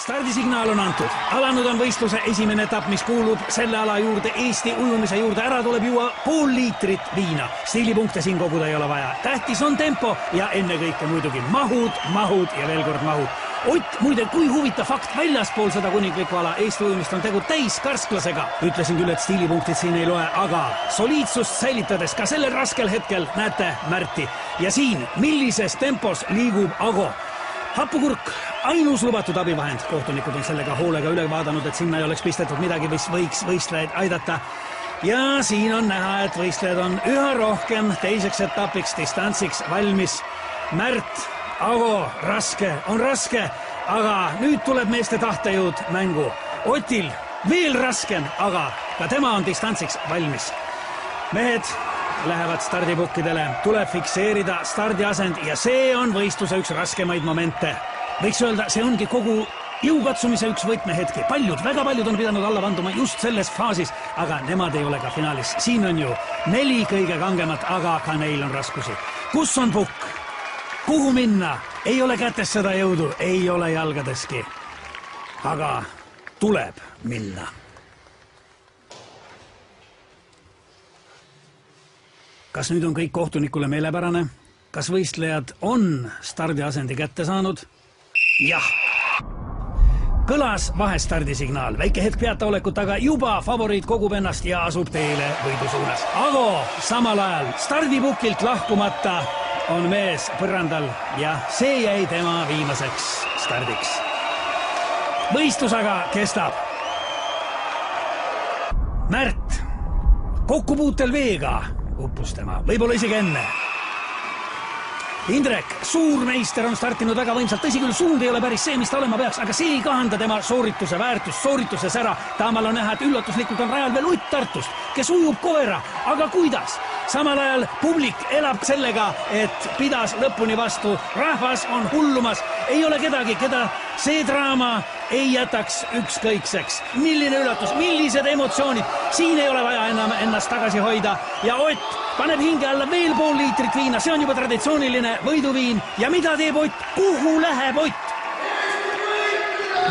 stardisignaal on antud. Alanud on võistluse esimene etapp, mis kuulub selle ala juurde, Eesti ujumise juurde. Ära tuleb juua pool liitrit viina. Stiilipunkte siin koguda ei ole vaja. Tähtis on tempo ja ennekõike muidugi mahud ja veel kord mahud. Ott, muide, kui huvitav fakt, väljaspool seda kuninglikku ala Eesti ujumist on tegu täiskarsklasega. Ütlesin küll, et stiilipunktid siin ei loe, aga soliidsust säilitades ka sellel raskel hetkel näete Märti. Ja siin, millises tempos liigub Ago. Hapukurk, ainus lubatud abivahend. Kohtunikud on sellega hoolega üle vaadanud, et sinna ei oleks pistetud midagi, mis võiks võistlejaid aidata. Ja siin on näha, et võistlejad on üha rohkem teiseks etapiks, distantsiks valmis. Märt, Ago, raske, aga nüüd tuleb meeste tahtejõud mängu. Otil veel raskem, aga ka tema on distantsiks valmis. Mehed lähevad stardipukkidele, tuleb fikseerida stardiasend ja see on võistluse üks raskemaid momente. Võiks öelda, see ongi kogu jõukatsumise üks võtmehetki. Väga paljud on pidanud alla vanduma just selles faasis, aga nemad ei ole ka finaalis. Siin on ju 4 kõige kangemat, aga ka neil on raskusi. Kus on pukk? Kuhu minna? Ei ole kätes seda jõudu, ei ole jalgadeski. Aga tuleb minna. Kas nüüd on kõik kohtunikule meelepärane? Kas võistlejad on stardiasendi kätte saanud? Jah. Kõlas vahestardisignaal. Väike hetk peataolekut, aga juba favoriit kogub ennast ja asub teele võidu suunas. Ago samal ajal stardipukilt lahkumata on mees põrandal ja see jäi tema viimaseks stardiks. Võistlus aga kestab. Märt, kokkupuutel veega uppus tema, võib-olla isegi enne. Indrek, suurmeister on startinud väga võimsalt, tõsi küll, suund ei ole päris see, mis ta olema peaks, aga see ei kahanda tema soorituse väärtust, soorituses ära. Taamal on näha, et üllatuslikult on rajal veel Ott Tartust, kes ujub koera, aga kuidas? Samal ajal publik elab sellega, et pidas lõpuni vastu. Rahvas on hullumas, ei ole kedagi, keda see draama ei jätaks ükskõikseks. Milline üllatus, millised emotsioonid. Siin ei ole vaja enam ennast tagasi hoida. Ja Ott paneb hinge alla veel pool liitrit viina. See on juba traditsiooniline võiduviin. Ja mida teeb Ott? Kuhu läheb Ott?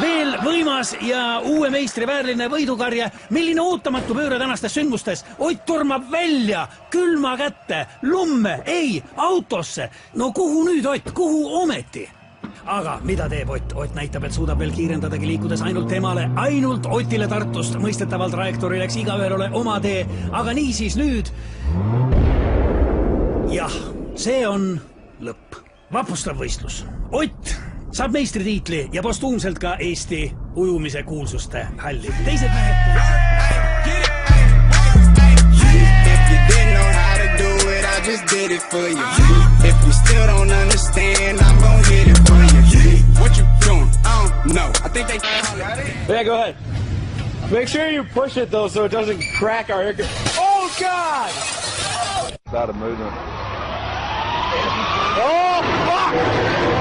Veel võimas ja uue meistri väärline võidukarje. Milline ootamatu pööre tänastes sündmustes. Ott tormab välja, külma kätte, lumme, ei, autosse. No kuhu nüüd Ott, kuhu ometi? Aga mida teeb Ott? Ott näitab, et suudab veel kiirendadagi liikudes ainult temale, ainult Otile Tartust. Mõistetavalt trajektoori läks igaühel ole oma tee, aga niisiis nüüd. Jah, see on lõpp. Vapustav võistlus. Ott saab meistritiitli ja postuumselt ka Eesti ujumise kuulsuste halli. Teised mehed... Just did it for you. If you still don't understand, I'm gonna hit it for you. What you doing? I don't know. I think they... Yeah, go ahead. Make sure you push it, though, so it doesn't crack our air... Oh, God! It's out of movement. Oh, fuck!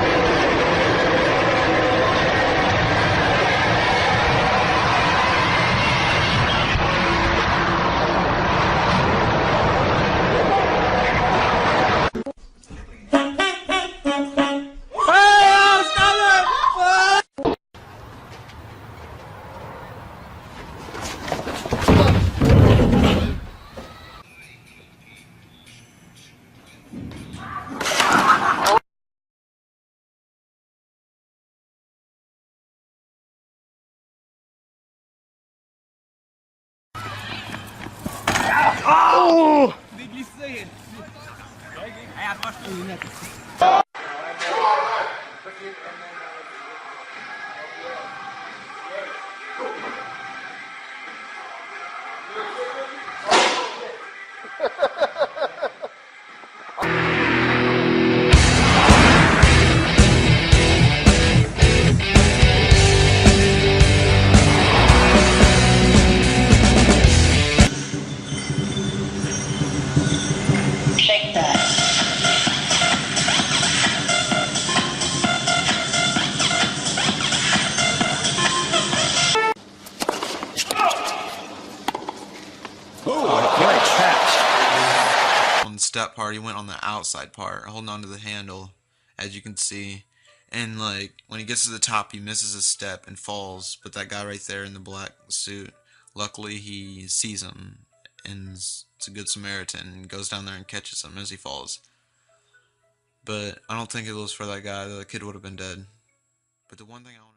Oh! Big glissé. Hey, approche-toi les lunettes. Step part, he went on the outside part, holding onto the handle, as you can see, And like when he gets to the top, he misses a step and falls. But that guy right there in the black suit, luckily he sees him and it's a good Samaritan and goes down there and catches him as he falls. But I don't think it was for that guy. The kid would have been dead. But the one thing I want